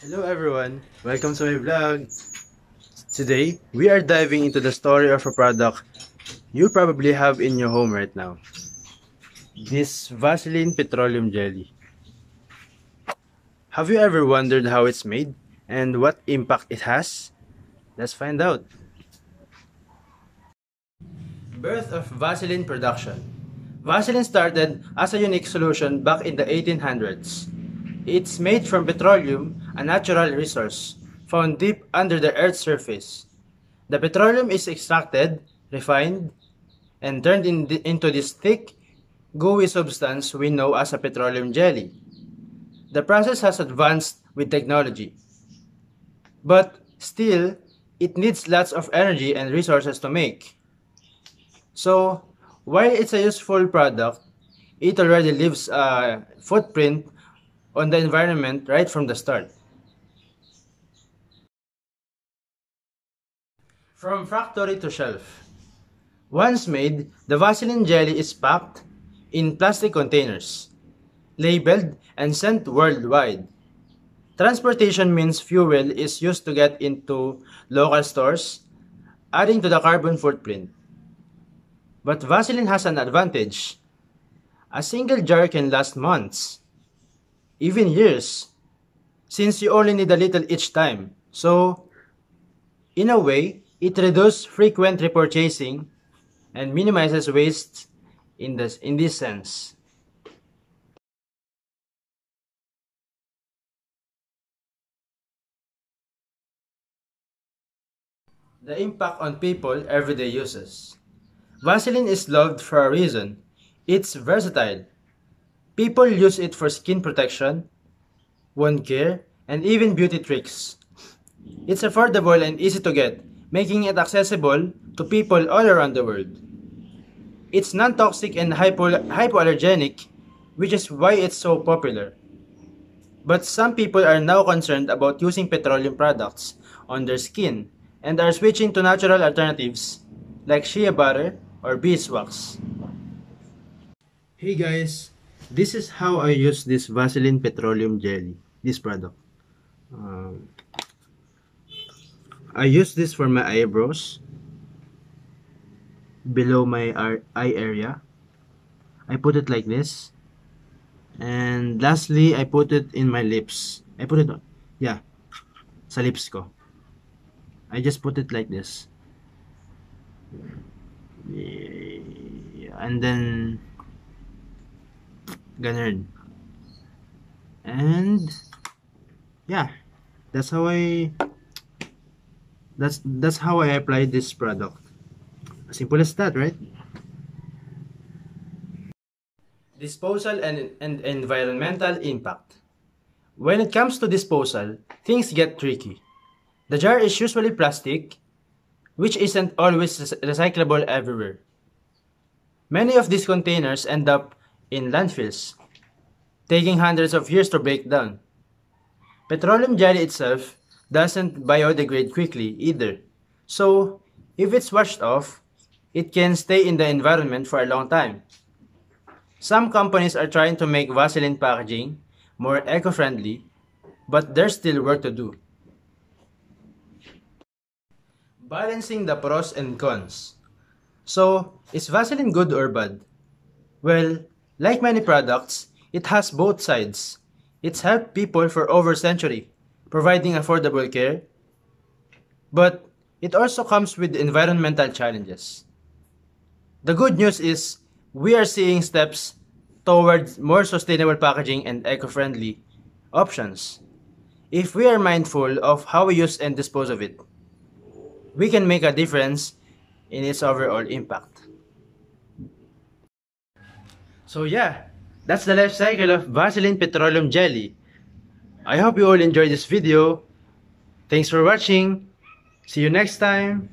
Hello everyone, welcome to my vlog. Today, we are diving into the story of a product you probably have in your home right now. This Vaseline Petroleum Jelly. Have you ever wondered how it's made and what impact it has? Let's find out. Birth of Vaseline production. Vaseline started as a unique solution back in the 1800s. It's made from petroleum, a natural resource found deep under the Earth's surface. The petroleum is extracted, refined, and turned into this thick, gooey substance we know as a petroleum jelly. The process has advanced with technology, but still, it needs lots of energy and resources to make. So, while it's a useful product, it already leaves a footprint on the environment right from the start. From factory to shelf. Once made, the Vaseline jelly is packed in plastic containers, labeled and sent worldwide. Transportation means fuel is used to get into local stores, adding to the carbon footprint. But Vaseline has an advantage. A single jar can last months, even years, since you only need a little each time. So, in a way, it reduces frequent repurchasing and minimizes waste in this sense. The impact on people everyday uses. Vaseline is loved for a reason. It's versatile. People use it for skin protection, wound care, and even beauty tricks. It's affordable and easy to get, making it accessible to people all around the world. It's non-toxic and hypoallergenic, which is why it's so popular. But some people are now concerned about using petroleum products on their skin and are switching to natural alternatives like shea butter or beeswax. Hey guys, this is how I use this Vaseline Petroleum Jelly, this product. I use this for my eyebrows, below my eye area. I put it like this. And lastly, I put it in my lips. I put it on, yeah, sa lips ko. I just put it like this. And then ganun. And yeah, that's how I apply this product. Simple as that, right? Disposal and environmental impact. When it comes to disposal, things get tricky. The jar is usually plastic, which isn't always recyclable everywhere. Many of these containers end up in landfills, taking hundreds of years to break down. Petroleum jelly itself doesn't biodegrade quickly either, so if it's washed off, it can stay in the environment for a long time. Some companies are trying to make Vaseline packaging more eco-friendly, but there's still work to do. Balancing the pros and cons. So, is Vaseline good or bad? Well, like many products, it has both sides. It's helped people for over a century, providing affordable care. But it also comes with environmental challenges. The good news is, we are seeing steps towards more sustainable packaging and eco-friendly options. If we are mindful of how we use and dispose of it, we can make a difference in its overall impact. So yeah, that's the life cycle of Vaseline Petroleum Jelly. I hope you all enjoyed this video. Thanks for watching. See you next time.